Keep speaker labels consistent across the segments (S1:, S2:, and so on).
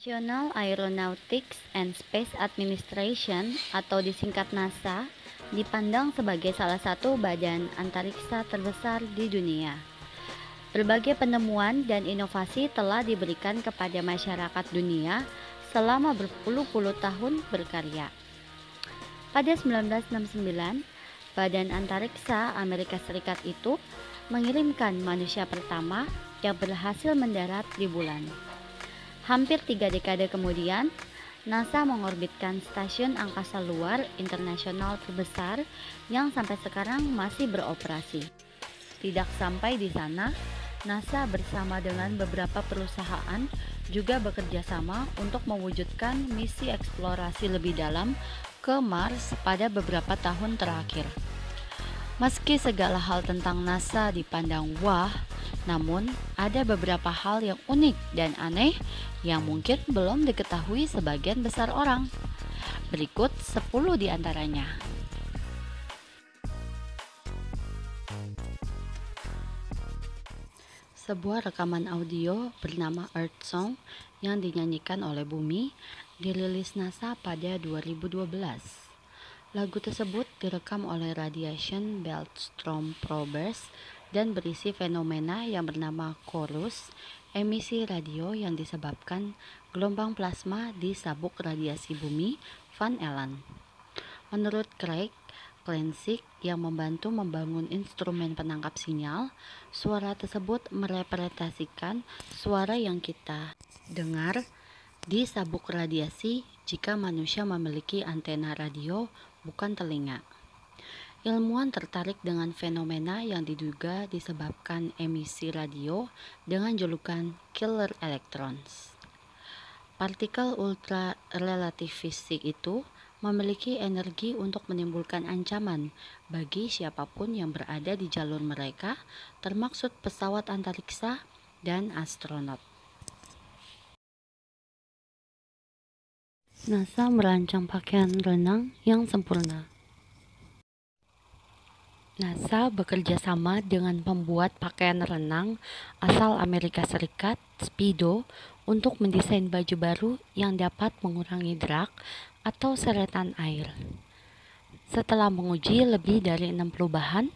S1: National Aeronautics and Space Administration atau disingkat NASA dipandang sebagai salah satu badan antariksa terbesar di dunia. Berbagai penemuan dan inovasi telah diberikan kepada masyarakat dunia selama berpuluh-puluh tahun berkarya. Pada 1969, Badan Antariksa Amerika Serikat itu mengirimkan manusia pertama yang berhasil mendarat di bulan. Hampir 3 dekade kemudian, NASA mengorbitkan stasiun angkasa luar internasional terbesar yang sampai sekarang masih beroperasi. Tidak sampai di sana, NASA bersama dengan beberapa perusahaan juga bekerja sama untuk mewujudkan misi eksplorasi lebih dalam ke Mars pada beberapa tahun terakhir. Meski segala hal tentang NASA dipandang wah, namun ada beberapa hal yang unik dan aneh yang mungkin belum diketahui sebagian besar orang. Berikut 10 di antaranya. Sebuah rekaman audio bernama Earth Song yang dinyanyikan oleh Bumi dirilis NASA pada 2012. Lagu tersebut direkam oleh Radiation Belt Storm Probers dan berisi fenomena yang bernama chorus, emisi radio yang disebabkan gelombang plasma di sabuk radiasi bumi Van Allen. Menurut Craig Klensick yang membantu membangun instrumen penangkap sinyal, suara tersebut merepresentasikan suara yang kita dengar di sabuk radiasi jika manusia memiliki antena radio, bukan telinga. Ilmuwan tertarik dengan fenomena yang diduga disebabkan emisi radio dengan julukan killer electrons. Partikel ultra relativistik itu memiliki energi untuk menimbulkan ancaman bagi siapapun yang berada di jalur mereka, termasuk pesawat antariksa dan astronot. NASA merancang pakaian renang yang sempurna. NASA bekerja sama dengan pembuat pakaian renang asal Amerika Serikat, Speedo, untuk mendesain baju baru yang dapat mengurangi drag atau seretan air. Setelah menguji lebih dari 60 bahan,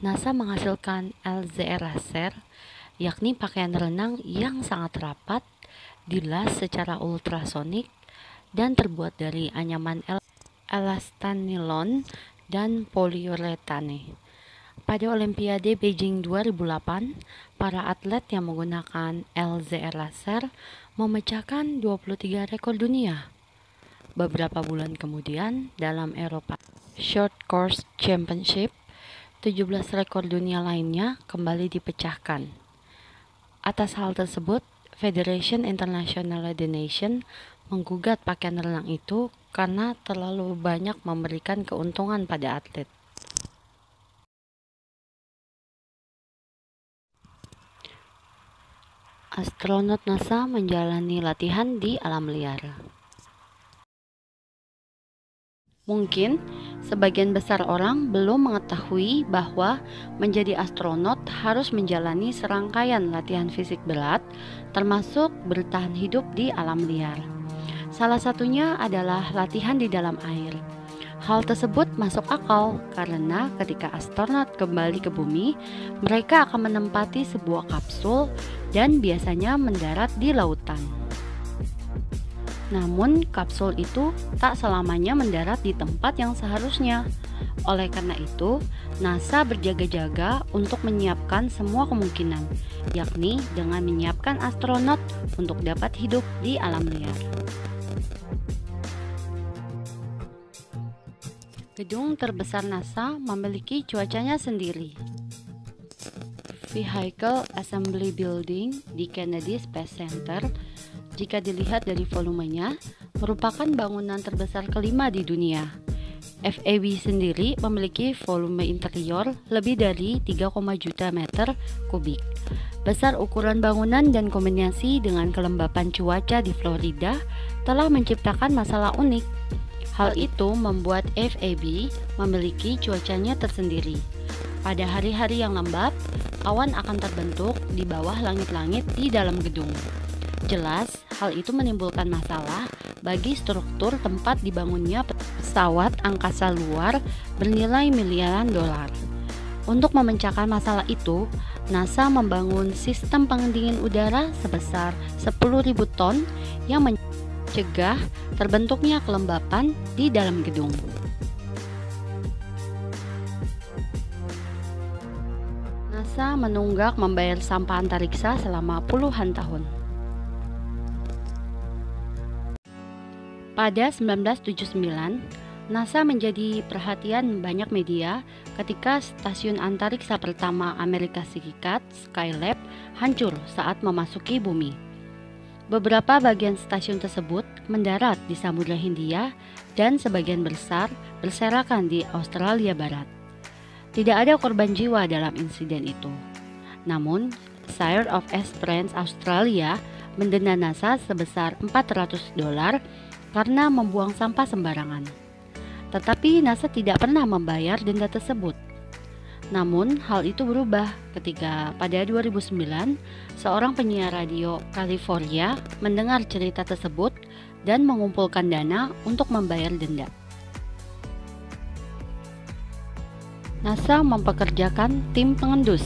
S1: NASA menghasilkan LZR Racer, yakni pakaian renang yang sangat rapat, dilas secara ultrasonik, dan terbuat dari anyaman elastanilon dan poliuretane. Pada Olimpiade Beijing 2008, para atlet yang menggunakan LZR Racer memecahkan 23 rekor dunia. Beberapa bulan kemudian, dalam Eropa Short Course Championship, 17 rekor dunia lainnya kembali dipecahkan. Atas hal tersebut, Federation International of the Nation menggugat pakaian renang itu karena terlalu banyak memberikan keuntungan pada atlet. Astronot NASA menjalani latihan di alam liar. Mungkin sebagian besar orang belum mengetahui bahwa menjadi astronot harus menjalani serangkaian latihan fisik berat, termasuk bertahan hidup di alam liar. Salah satunya adalah latihan di dalam air. Hal tersebut masuk akal karena ketika astronot kembali ke bumi, mereka akan menempati sebuah kapsul dan biasanya mendarat di lautan. Namun, kapsul itu tak selamanya mendarat di tempat yang seharusnya. Oleh karena itu, NASA berjaga-jaga untuk menyiapkan semua kemungkinan, yakni dengan menyiapkan astronot untuk dapat hidup di alam liar. Gedung terbesar NASA memiliki cuacanya sendiri. Vehicle Assembly Building di Kennedy Space Center, jika dilihat dari volumenya, merupakan bangunan terbesar kelima di dunia. FAB sendiri memiliki volume interior lebih dari 3, juta meter kubik. Besar ukuran bangunan dan kombinasi dengan kelembapan cuaca di Florida telah menciptakan masalah unik. Hal itu membuat FAB memiliki cuacanya tersendiri. Pada hari-hari yang lembab, awan akan terbentuk di bawah langit-langit di dalam gedung. Jelas, hal itu menimbulkan masalah bagi struktur tempat dibangunnya pesawat angkasa luar bernilai miliaran dolar. Untuk memecahkan masalah itu, NASA membangun sistem pendingin udara sebesar 10.000 ton yang mencegah terbentuknya kelembapan di dalam gedung. NASA menunggak membayar sampah antariksa selama puluhan tahun. Pada 1979, NASA menjadi perhatian banyak media ketika stasiun antariksa pertama Amerika Serikat, Skylab, hancur saat memasuki bumi. Beberapa bagian stasiun tersebut mendarat di Samudra Hindia dan sebagian besar berserakan di Australia Barat. Tidak ada korban jiwa dalam insiden itu. Namun, Shire of Esperance Australia mendenda NASA sebesar $400 karena membuang sampah sembarangan. Tetapi NASA tidak pernah membayar denda tersebut. Namun, hal itu berubah ketika pada 2009, seorang penyiar radio California mendengar cerita tersebut dan mengumpulkan dana untuk membayar denda. NASA mempekerjakan tim pengendus.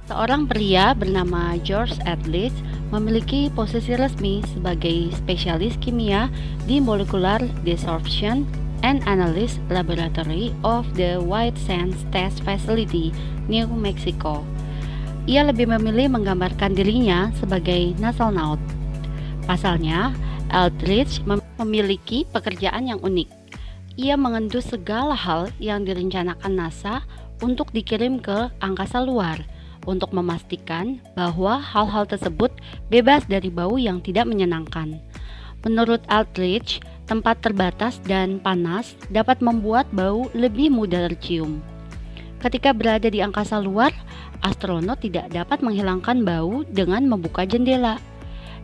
S1: Seorang pria bernama George Atlas memiliki posisi resmi sebagai spesialis kimia di Molecular Desorption and Analysis Laboratory of the White Sands Test Facility, New Mexico. Ia lebih memilih menggambarkan dirinya sebagai nasalnaut. Pasalnya, Aldrich memiliki pekerjaan yang unik. Ia mengendus segala hal yang direncanakan NASA untuk dikirim ke angkasa luar, untuk memastikan bahwa hal-hal tersebut bebas dari bau yang tidak menyenangkan. Menurut Aldrich, tempat terbatas dan panas dapat membuat bau lebih mudah tercium. Ketika berada di angkasa luar, astronot tidak dapat menghilangkan bau dengan membuka jendela.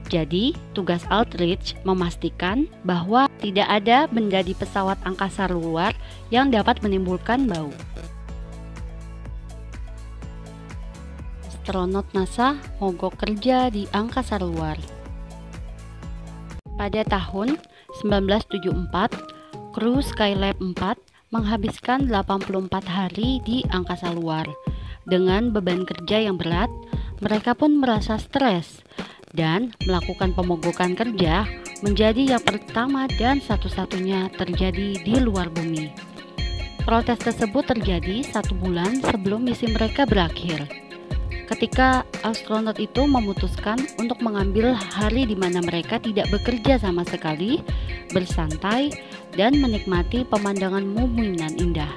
S1: Jadi, tugas Aldrich memastikan bahwa tidak ada benda di pesawat angkasa luar yang dapat menimbulkan bau. Astronot NASA mogok kerja di angkasa luar. Pada tahun 1974, kru Skylab 4 menghabiskan 84 hari di angkasa luar. Dengan beban kerja yang berat, mereka pun merasa stres dan melakukan pemogokan kerja menjadi yang pertama dan satu-satunya terjadi di luar bumi. Protes tersebut terjadi 1 bulan sebelum misi mereka berakhir. Ketika astronot itu memutuskan untuk mengambil hari di mana mereka tidak bekerja sama sekali, bersantai, dan menikmati pemandangan bumi nan indah.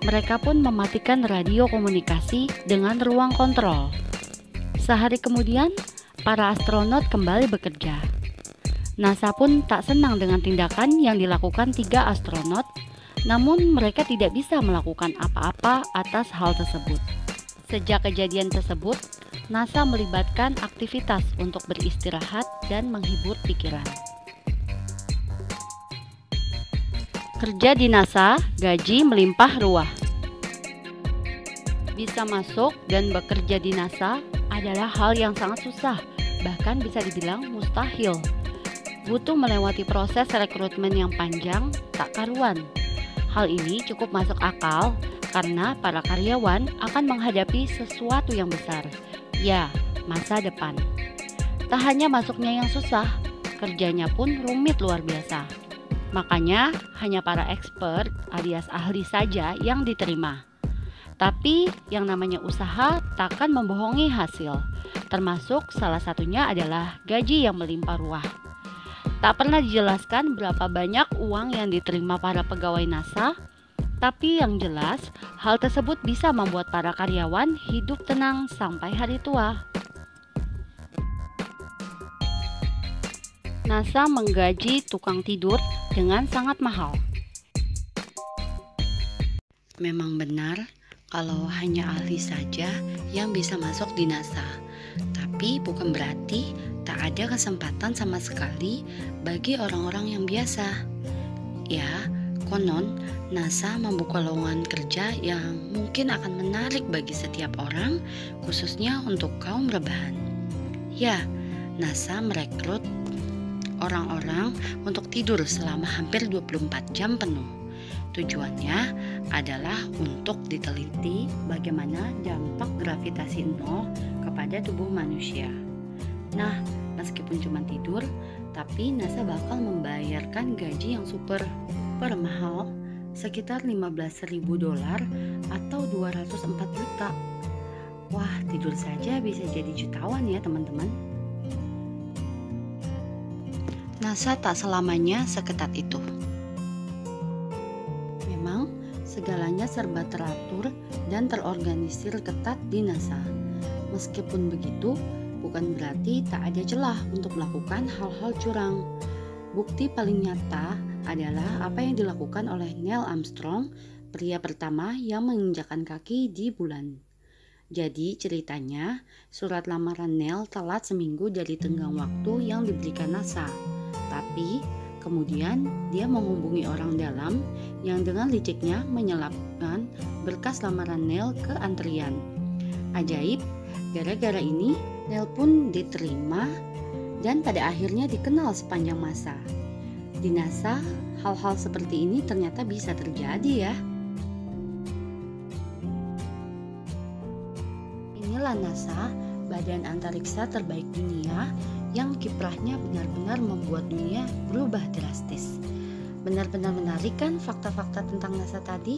S1: Mereka pun mematikan radio komunikasi dengan ruang kontrol. Sehari kemudian, para astronot kembali bekerja. NASA pun tak senang dengan tindakan yang dilakukan 3 astronot, namun mereka tidak bisa melakukan apa-apa atas hal tersebut. Sejak kejadian tersebut, NASA melibatkan aktivitas untuk beristirahat dan menghibur pikiran. Kerja di NASA, gaji melimpah ruah. Bisa masuk dan bekerja di NASA adalah hal yang sangat susah, bahkan bisa dibilang mustahil. Butuh melewati proses rekrutmen yang panjang, tak karuan. Hal ini cukup masuk akal karena para karyawan akan menghadapi sesuatu yang besar, ya, masa depan. Tak hanya masuknya yang susah, kerjanya pun rumit luar biasa. Makanya hanya para expert alias ahli saja yang diterima. Tapi yang namanya usaha takkan membohongi hasil, termasuk salah satunya adalah gaji yang melimpah ruah. Tak pernah dijelaskan berapa banyak uang yang diterima para pegawai NASA, tapi yang jelas, hal tersebut bisa membuat para karyawan hidup tenang sampai hari tua. NASA menggaji tukang tidur dengan sangat mahal. Memang benar kalau hanya ahli saja yang bisa masuk di NASA, tapi bukan berarti tak ada kesempatan sama sekali bagi orang-orang yang biasa. Ya, konon NASA membuka lowongan kerja yang mungkin akan menarik bagi setiap orang, khususnya untuk kaum rebahan.
S2: Ya, NASA merekrut orang-orang untuk tidur selama hampir 24 jam penuh. Tujuannya adalah untuk diteliti bagaimana dampak gravitasi nol kepada tubuh manusia. Nah, meskipun cuma tidur, tapi NASA bakal membayarkan gaji yang super mahal, sekitar $15.000 atau 204 juta. Wah, tidur saja bisa jadi jutawan ya teman-teman. NASA tak selamanya seketat itu. Memang segalanya serba teratur dan terorganisir ketat di NASA. Meskipun begitu, bukan berarti tak ada celah untuk melakukan hal-hal curang. Bukti paling nyata adalah apa yang dilakukan oleh Neil Armstrong, pria pertama yang menginjakkan kaki di bulan. Jadi ceritanya, surat lamaran Neil telat seminggu dari tenggang waktu yang diberikan NASA. Tapi kemudian dia menghubungi orang dalam yang dengan liciknya menyelapkan berkas lamaran Neil ke antrian. Ajaib, gara-gara ini Neil pun diterima dan pada akhirnya dikenal sepanjang masa. Di NASA, hal-hal seperti ini ternyata bisa terjadi ya. Inilah NASA, badan antariksa terbaik dunia yang kiprahnya benar-benar membuat dunia berubah drastis. Benar-benar menarik kan fakta-fakta tentang NASA tadi?